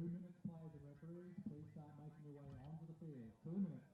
minutes, players and referees. Please start making your way onto the field. 2 minutes.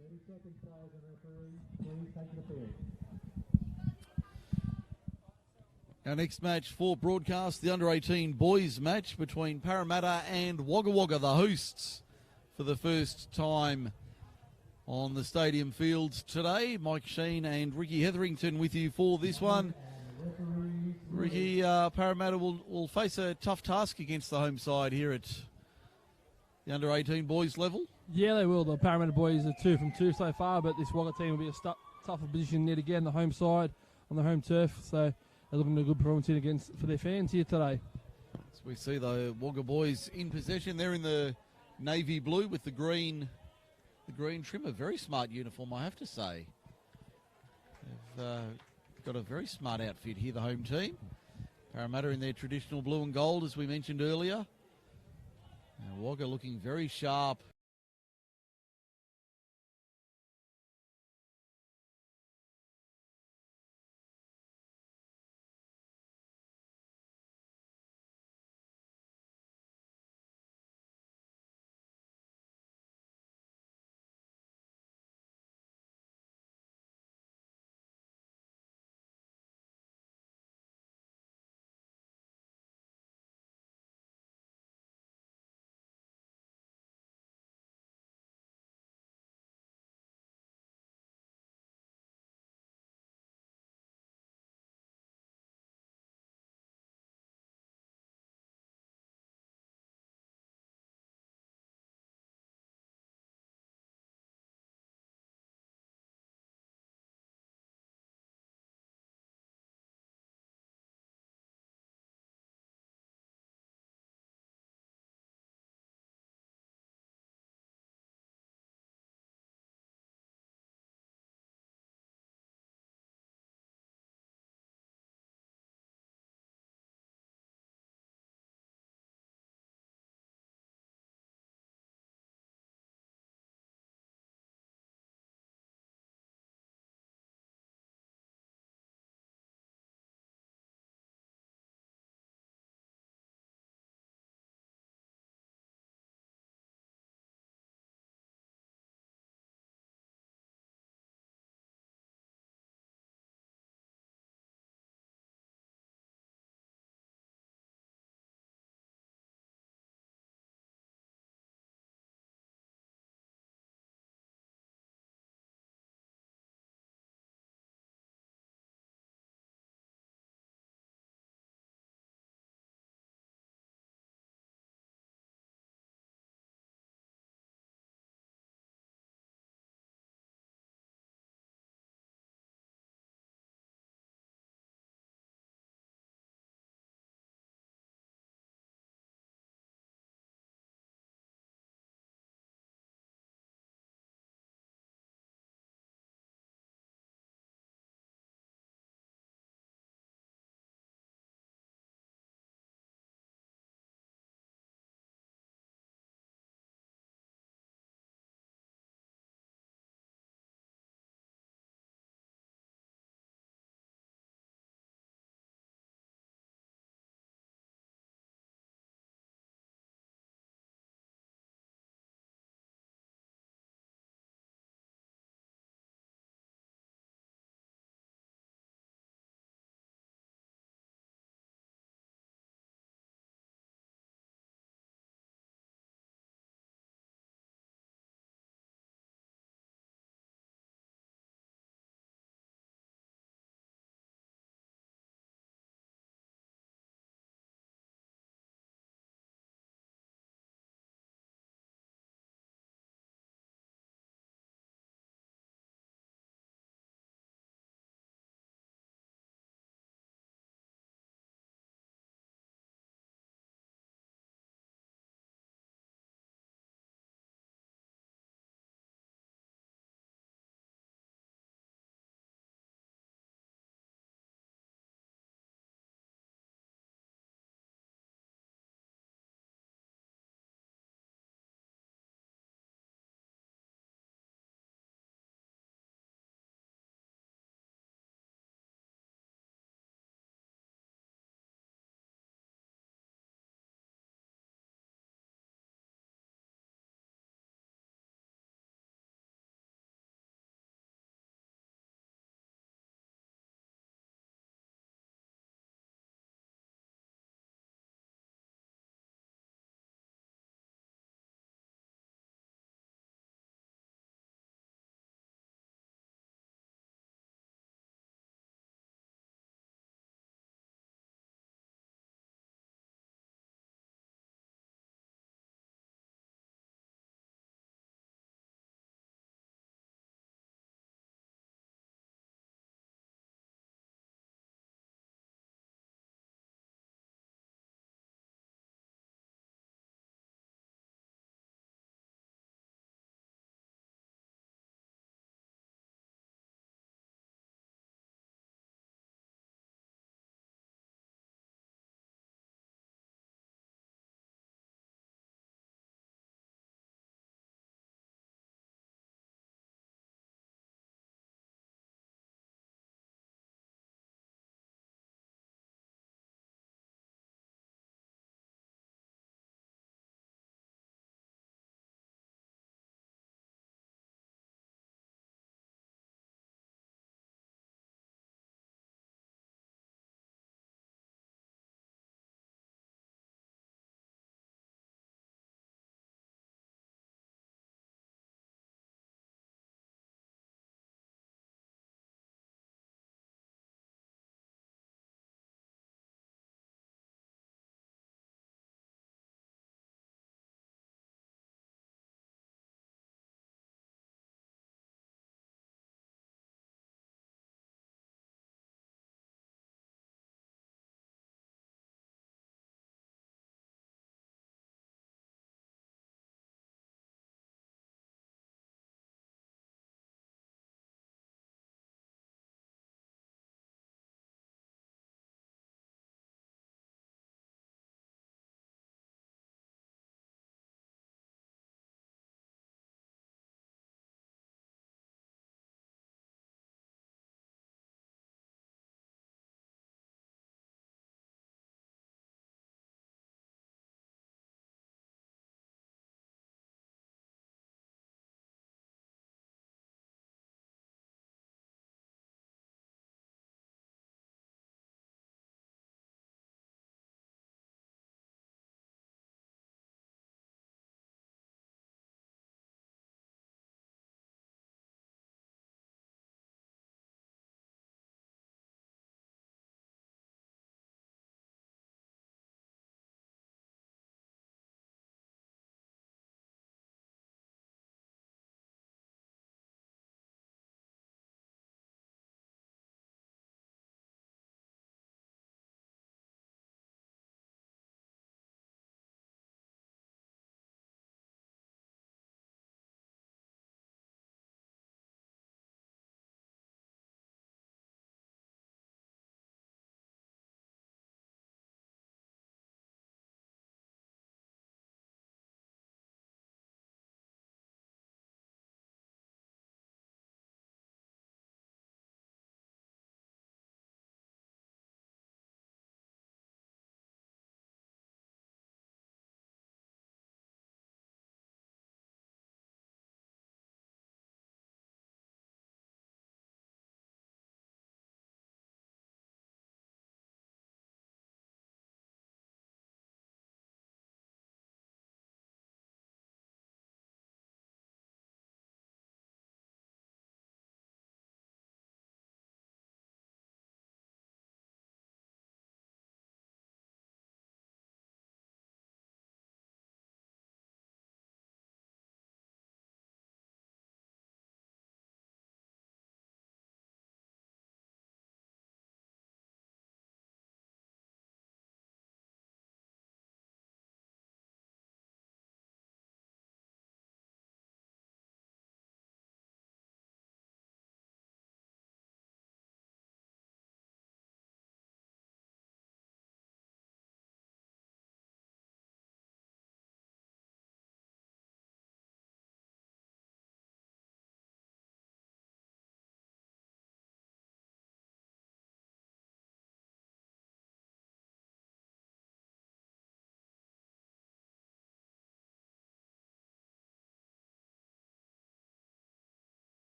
30 seconds, players and referees. Please take to the field. Our next match for broadcast, the under-18 boys match between Parramatta and Wagga Wagga, the hosts, for the first time on the stadium fields today. Mike Sheen and Ricky Hetherington with you for this one. Ricky, Parramatta will face a tough task against the home side here at the under-18 boys level. Yeah, they will. The Parramatta boys are 2 from 2 so far, but this Wagga team will be a tougher position yet again, the home side on the home turf. So they're looking at a good performance for their fans here today. So we see the Wagga boys in possession. They're in the navy blue with the green trim. A very smart uniform, I have to say. They've got a very smart outfit here, the home team. Parramatta in their traditional blue and gold, as we mentioned earlier. And Wagga looking very sharp.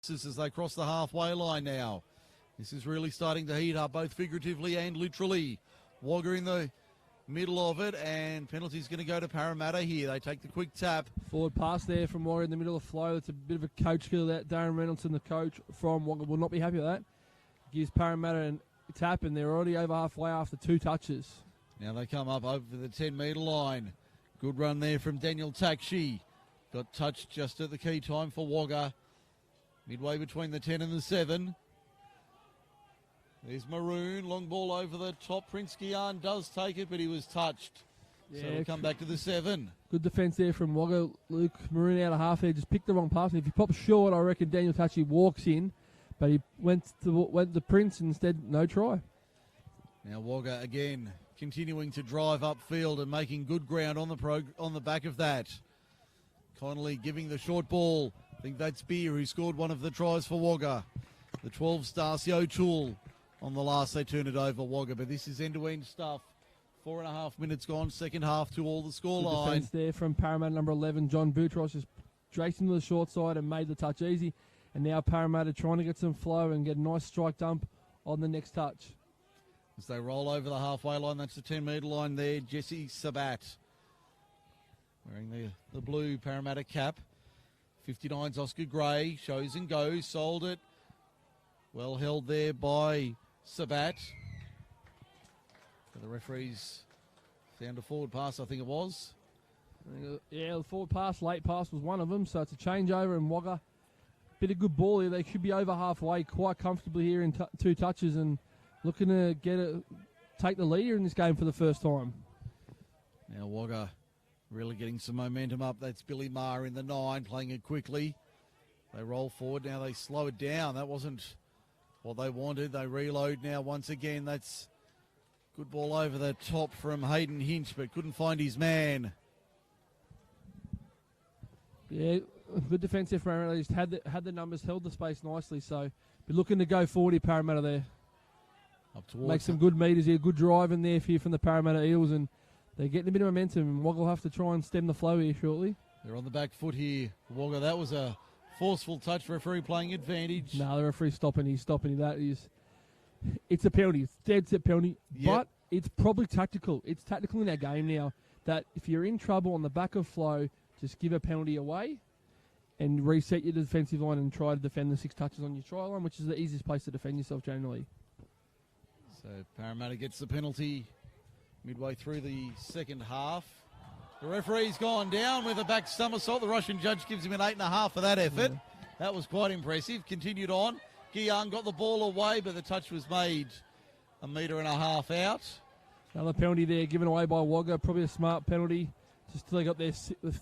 as they cross the halfway line now. This is really starting to heat up, both figuratively and literally. Wagga in the middle of it, and penalty's going to go to Parramatta here. They take the quick tap. Forward pass there from Wagga in the middle of the flow. It's a bit of a coach skill that Darren Reynolds, the coach from Wagga, will not be happy with that. Gives Parramatta a tap, and they're already over halfway after 2 touches. Now they come up over the 10-metre line. Good run there from Daniel Takshi. Got touched just at the key time for Wagga. Midway between the 10 and the 7. There's Maroon. Long ball over the top. Prince Guian does take it, but he was touched. So we'll come back to the 7. Good defence there from Wagga. Luke Maroon out of half there. Just picked the wrong pass. And if he pops short, I reckon Daniel Takshi walks in. But he went to Prince and instead, no try. Now Wagga again continuing to drive upfield and making good ground on the back of that. Connolly giving the short ball. I think that's Beer who scored one of the tries for Wagga. The 12 Stacey O'Toole on the last they turn it over Wagga. But this is end-to-end stuff. 4.5 minutes gone, second half to all the scoreline. Defence there from Parramatta number 11, John Boutros, just racing to the short side and made the touch easy. And now Parramatta trying to get some flow and get a nice strike dump on the next touch. As they roll over the halfway line, that's the 10-metre line there. Jesse Sabat wearing the blue Parramatta cap. 59's Oscar Gray, shows and goes, sold it. Well held there by Sabat. The referees found a forward pass, I think it was. Yeah, the forward pass, late pass was one of them, so it's a changeover and Wagga. Bit of good ball here. They should be over halfway quite comfortably here in 2 touches and looking to take the lead here in this game for the first time. Now Wagga really getting some momentum up. That's Billy Maher in the 9, playing it quickly. They roll forward. Now they slow it down. That wasn't what they wanted. They reload now once again. That's good ball over the top from Hayden Hinch, but couldn't find his man. Yeah, good defence there from Parramatta. Just had the numbers, held the space nicely. So be looking to go forward here, Parramatta there. Up towards make some good meters here. Good driving there for you from the Parramatta Eels, and they're getting a bit of momentum. And Wagga will have to try and stem the flow here shortly. They're on the back foot here. Wagga, that was a forceful touch. Referee playing advantage. No, the referee's stopping. He's stopping that. It's a penalty. It's dead set penalty. Yep. But it's probably tactical. It's tactical in our game now that if you're in trouble on the back of flow, just give a penalty away and reset your defensive line and try to defend the 6 touches on your try line, which is the easiest place to defend yourself generally. So Parramatta gets the penalty midway through the second half. The referee's gone down with a back somersault. The Russian judge gives him an 8.5 for that effort. Yeah. That was quite impressive. Continued on. Guian got the ball away, but the touch was made 1.5 metres out. Another penalty there given away by Wagga. Probably a smart penalty. Just till they got they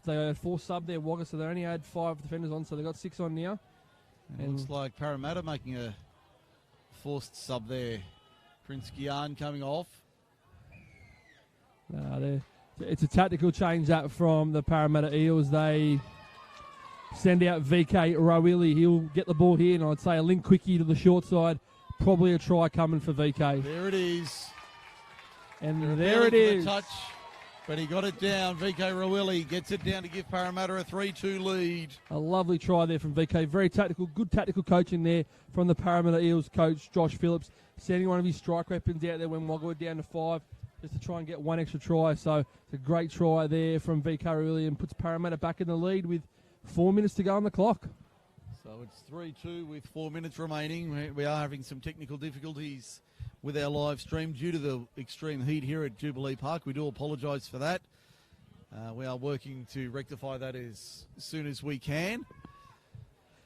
had 4 sub there, Wagga, so they only had 5 defenders on, so they got 6 on now. And looks like Parramatta making a forced sub there. Prince Guian coming off. It's a tactical change that from the Parramatta Eels. They send out VK Rawili. He'll get the ball here, and I'd say a link quickie to the short side. Probably a try coming for VK. There it is. And there it is. Touch, but he got it down. VK Rawili gets it down to give Parramatta a 3-2 lead. A lovely try there from VK. Very tactical, good tactical coaching there from the Parramatta Eels coach, Josh Phillips, sending one of his strike weapons out there when Wagga were down to 5 just to try and get 1 extra try. So it's a great try there from VK Rawili and puts Parramatta back in the lead with 4 minutes to go on the clock. So it's 3-2 with 4 minutes remaining. We are having some technical difficulties with our live stream due to the extreme heat here at Jubilee Park. We do apologise for that. We are working to rectify that as soon as we can.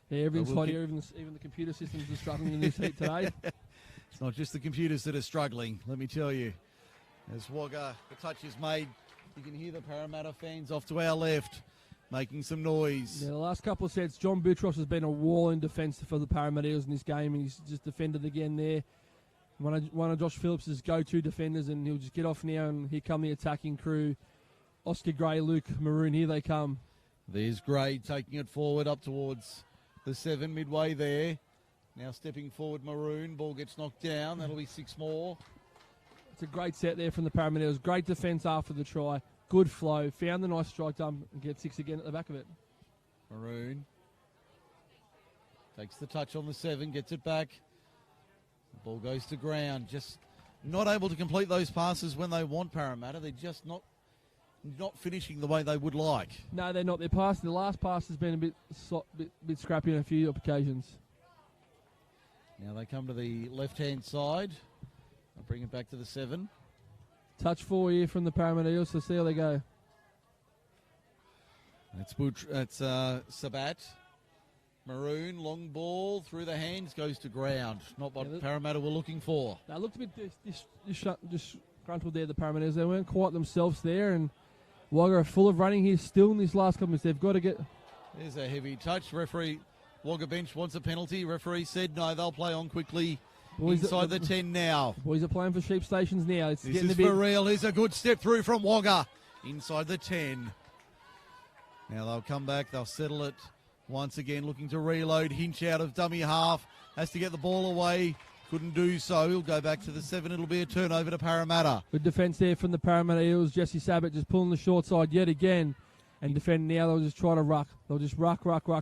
Yeah, everything's hot here. Even the computer systems are struggling in this heat today. It's not just the computers that are struggling, let me tell you. As Wagga, the touch is made, you can hear the Parramatta fans off to our left making some noise. Yeah, the last couple of sets, John Boutros has been a wall in defence for the Parramatta Eels in this game, and he's just defended again there. One of Josh Phillips' go-to defenders, and he'll just get off now, and here come the attacking crew. Oscar Gray, Luke Maroon, here they come. There's Gray taking it forward up towards the 7, midway there. Now stepping forward, Maroon. Ball gets knocked down. That'll be 6 more. It's a great set there from the Parramatta Eels. Great defence after the try. Good flow. Found the nice strike dump and get 6 again at the back of it. Maroon. Takes the touch on the 7, gets it back. The ball goes to ground. Just not able to complete those passes when they want Parramatta. They're just not finishing the way they would like. No, they're not. The last pass has been a bit scrappy on a few occasions. Now they come to the left-hand side. They'll bring it back to the 7. Touch 4 here from the Parramatta Eels, so see how they go. That's Sabat. Maroon, long ball through the hands, goes to ground. Not what Parramatta were looking for. They looked a bit disgruntled there, the Parramatta Eels. They weren't quite themselves there, and Wagga are full of running here still in this last couple minutes. They've got to get... There's a heavy touch. Referee, Wagga bench wants a penalty. Referee said no, they'll play on quickly. Boys inside the 10 now. Boys are playing for sheep stations now. It's this is for real. Here's a good step through from Wagga. Inside the 10. Now they'll come back. They'll settle it once again, looking to reload. Hinch out of dummy half. Has to get the ball away. Couldn't do so. He'll go back to the 7. It'll be a turnover to Parramatta. Good defence there from the Parramatta Eels. Jesse Sabat just pulling the short side yet again. And defending now, they'll just try to ruck. They'll just ruck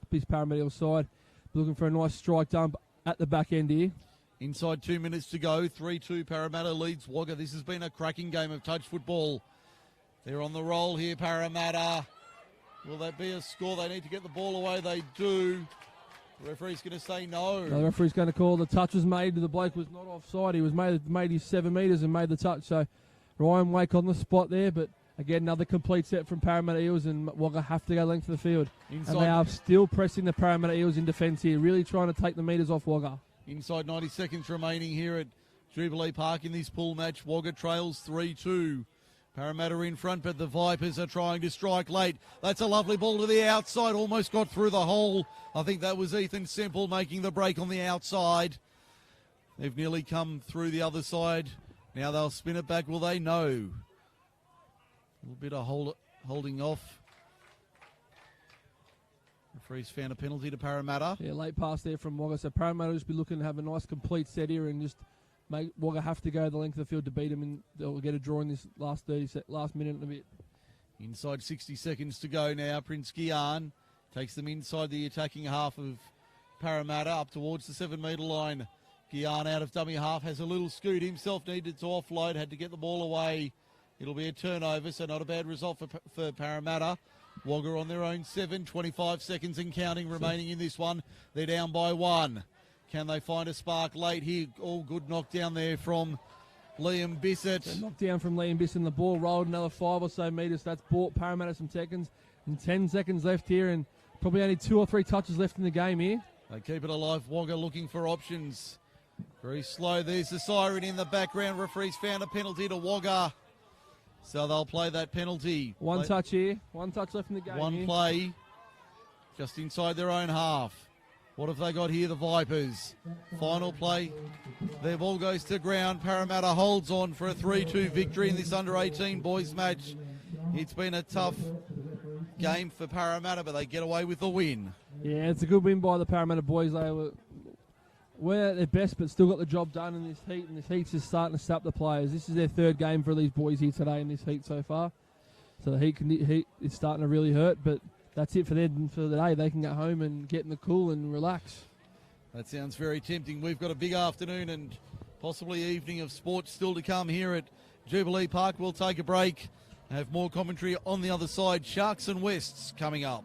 this Parramatta Eels side. Looking for a nice strike dump at the back end here. Inside 2 minutes to go. 3-2 Parramatta leads Wagga. This has been a cracking game of touch football. They're on the roll here, Parramatta. Will that be a score? They need to get the ball away. They do. The referee's going to say no. The referee's going to call. The touch was made. The bloke was not offside. He was made his 7 metres and made the touch. So Ryan Wake on the spot there. But again, another complete set from Parramatta Eels, and Wagga have to go length of the field. Inside. And they are still pressing the Parramatta Eels in defence here, really trying to take the metres off Wagga. Inside 90 seconds remaining here at Jubilee Park in this pool match. Wagga trails 3-2. Parramatta in front, but the Vipers are trying to strike late. That's a lovely ball to the outside, almost got through the hole. I think that was Ethan Semple making the break on the outside. They've nearly come through the other side. Now they'll spin it back. Will they? No. A little bit of holding off. Referee's found a penalty to Parramatta. Yeah, late pass there from Wagga. So Parramatta will just be looking to have a nice complete set here and just make Wagga have to go the length of the field to beat them, and they'll get a draw in this last minute and a bit. Inside 60 seconds to go now. Prince Guian takes them inside the attacking half of Parramatta up towards the 7 metre line. Guian out of dummy half, has a little scoot himself, needed to offload, had to get the ball away. It'll be a turnover, so not a bad result for Parramatta. Wagga on their own 7, 25 seconds and counting remaining in this one. They're down by 1. Can they find a spark late here? All good knockdown there from Liam Bissett. So knockdown from Liam Bissett, and the ball rolled another 5 or so metres. That's bought Parramatta some seconds. And 10 seconds left here, and probably only 2 or 3 touches left in the game here. They keep it alive. Wagga looking for options. Very slow. There's the siren in the background. Referee's found a penalty to Wagga. So they'll play that penalty. One touch here. 1 touch left in the game. One play just inside their own half. What have they got here, the Vipers? Final play. Their ball goes to ground. Parramatta holds on for a 3-2 victory in this under-18 boys match. It's been a tough game for Parramatta, but they get away with the win. Yeah, it's a good win by the Parramatta boys. They were at their best, but still got the job done in this heat, and this heat's just starting to sap the players. This is their 3rd game for these boys here today in this heat so far. So the heat is starting to really hurt, but that's it for them for the day. They can go home and get in the cool and relax. That sounds very tempting. We've got a big afternoon and possibly evening of sport still to come here at Jubilee Park. We'll take a break, have more commentary on the other side. Sharks and Wests coming up.